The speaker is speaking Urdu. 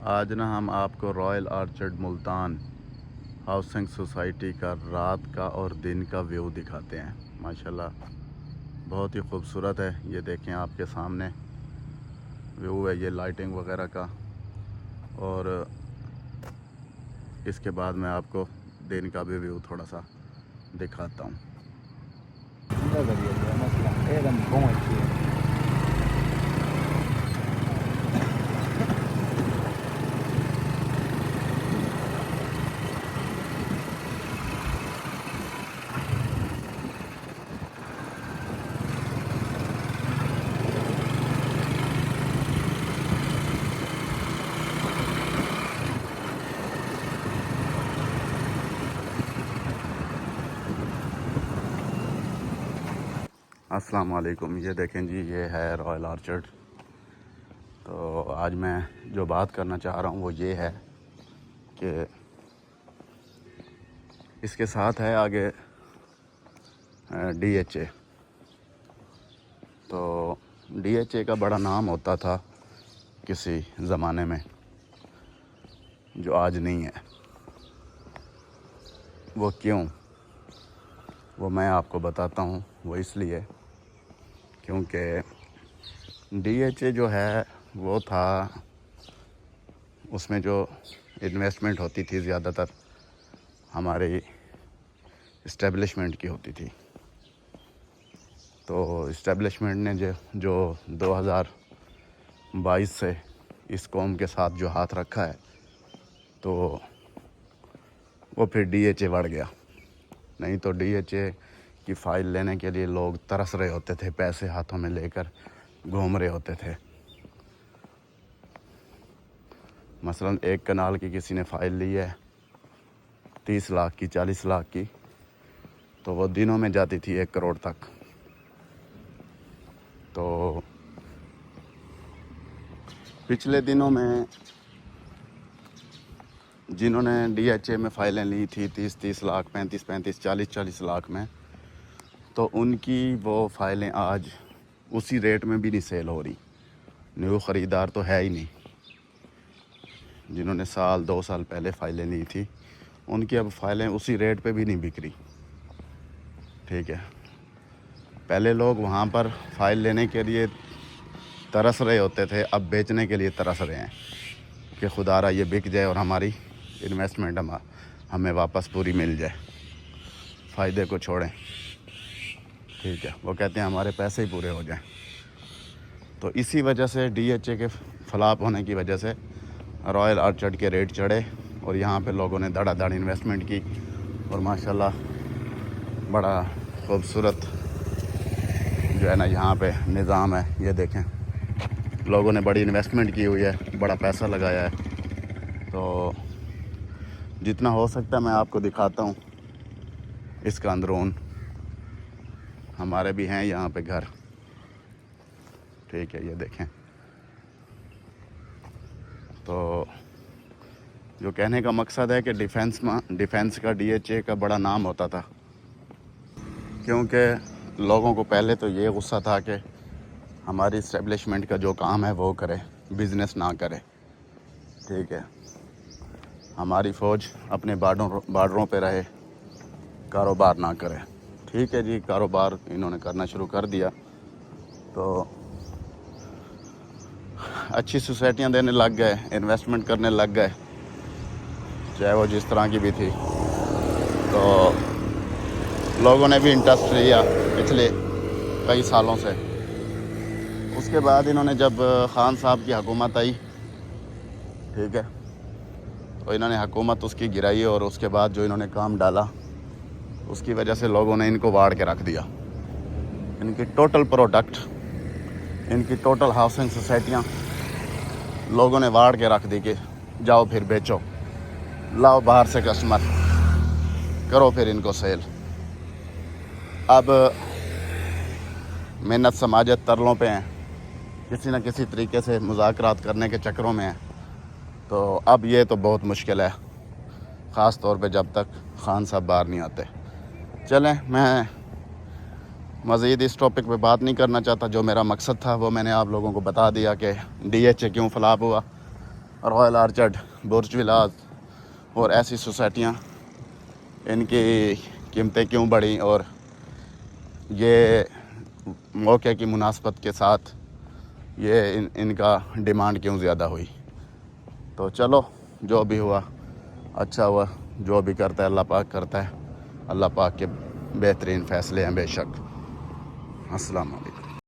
آج نا ہم آپ کو Royal orchard Multan housing society کا رات کا اور دن کا ویو دکھاتے ہیں۔ ماشاءاللہ بہت ہی خوبصورت ہے۔ یہ دیکھیں آپ کے سامنے ویو ہے یہ لائٹنگ وغیرہ کا، اور اس کے بعد میں آپ کو دن کا بھی ویو تھوڑا سا دکھاتا ہوں۔ السلام علیکم۔ یہ دیکھیں جی، یہ ہے رائل آرچرڈ۔ تو آج میں جو بات کرنا چاہ رہا ہوں وہ یہ ہے کہ اس کے ساتھ ہے آگے ڈی ایچ اے۔ تو ڈی ایچ اے کا بڑا نام ہوتا تھا کسی زمانے میں، جو آج نہیں ہے۔ وہ کیوں؟ وہ میں آپ کو بتاتا ہوں۔ وہ اس لیے کیونکہ ڈی ایچ اے جو ہے وہ تھا، اس میں جو انویسٹمنٹ ہوتی تھی زیادہ تر ہماری اسٹیبلشمنٹ کی ہوتی تھی۔ تو اسٹیبلشمنٹ نے جو 2022 سے اس قوم کے ساتھ جو ہاتھ رکھا ہے، تو وہ پھر ڈی ایچ اے بڑھ گیا۔ نہیں تو ڈی ایچ اے کی فائل لینے کے لیے لوگ ترس رہے ہوتے تھے، پیسے ہاتھوں میں لے کر گھوم رہے ہوتے تھے۔ مثلاً ایک کنال کی کسی نے فائل لی ہے 30 لاکھ کی، 40 لاکھ کی، تو وہ دنوں میں جاتی تھی 1 کروڑ تک۔ تو پچھلے دنوں میں جنہوں نے ڈی ایچ اے میں فائلیں لی تھی 30 لاکھ، 35 40 لاکھ میں، تو ان کی وہ فائلیں آج اسی ریٹ میں بھی نہیں سیل ہو رہی۔ نیو خریدار تو ہے ہی نہیں۔ جنہوں نے 2 سال پہلے فائلیں لی تھی، ان کی اب فائلیں اسی ریٹ پہ بھی نہیں بک رہی۔ ٹھیک ہے، پہلے لوگ وہاں پر فائل لینے کے لیے ترس رہے ہوتے تھے، اب بیچنے کے لیے ترس رہے ہیں کہ خدا را یہ بک جائے اور ہماری انویسٹمنٹ ہمیں واپس پوری مل جائے، فائدے کو چھوڑیں۔ ٹھیک ہے، وہ کہتے ہیں ہمارے پیسے ہی پورے ہو جائیں۔ تو اسی وجہ سے ڈی ایچ اے کے فلاپ ہونے کی وجہ سے رائل آرچرڈ کے ریٹ چڑھے، اور یہاں پہ لوگوں نے دھڑا دھڑ انویسٹمنٹ کی، اور ماشاءاللہ بڑا خوبصورت جو ہے نا یہاں پہ نظام ہے۔ یہ دیکھیں، لوگوں نے بڑی انویسٹمنٹ کی ہوئی ہے، بڑا پیسہ لگایا ہے۔ تو جتنا ہو سکتا ہے میں آپ کو دکھاتا ہوں اس کا اندرون۔ ہمارے بھی ہیں یہاں پہ گھر۔ ٹھیک ہے، یہ دیکھیں۔ تو جو کہنے کا مقصد ہے کہ ڈیفنس کا ڈی ایچ اے کا بڑا نام ہوتا تھا، کیونکہ لوگوں کو پہلے تو یہ غصہ تھا کہ ہماری اسٹیبلشمنٹ کا جو کام ہے وہ کرے، بزنس نہ کرے۔ ٹھیک ہے، ہماری فوج اپنے بارڈروں پہ رہے، کاروبار نہ کرے۔ ٹھیک ہے جی، کاروبار انہوں نے کرنا شروع کر دیا، تو اچھی سوسائٹیاں دینے لگ گئے، انویسٹمنٹ کرنے لگ گئے، چاہے وہ جس طرح کی بھی تھی۔ تو لوگوں نے بھی انٹرسٹ لیا پچھلے کئی سالوں سے۔ اس کے بعد انہوں نے جب خان صاحب کی حکومت آئی، ٹھیک ہے، تو انہوں نے حکومت اس کی گرائی، اور اس کے بعد جو انہوں نے کام ڈالا اس کی وجہ سے لوگوں نے ان کو واڑ کے رکھ دیا۔ ان کی ٹوٹل پروڈکٹ، ان کی ٹوٹل ہاؤسنگ سوسائٹیاں لوگوں نے واڑ کے رکھ دی کہ جاؤ پھر بیچو، لاؤ باہر سے کسٹمر، کرو پھر ان کو سیل۔ اب محنت سماجت ترلوں پہ ہیں، کسی نہ کسی طریقے سے مذاکرات کرنے کے چکروں میں ہیں۔ تو اب یہ تو بہت مشکل ہے، خاص طور پہ جب تک خان صاحب باہر نہیں آتے۔ چلیں، میں مزید اس ٹاپک پہ بات نہیں کرنا چاہتا۔ جو میرا مقصد تھا وہ میں نے آپ لوگوں کو بتا دیا کہ ڈی ایچ اے کیوں فلاپ ہوا۔ رائل آرچرڈ، برج ولاس اور ایسی سوسائٹیاں، ان کی قیمتیں کیوں بڑھیں اور یہ موقع کی مناسبت کے ساتھ یہ ان کا ڈیمانڈ کیوں زیادہ ہوئی؟ تو چلو جو بھی ہوا اچھا ہوا، جو بھی کرتا ہے اللہ پاک کرتا ہے، اللہ پاک کے بہترین فیصلے ہیں بے شک۔ السلام علیکم۔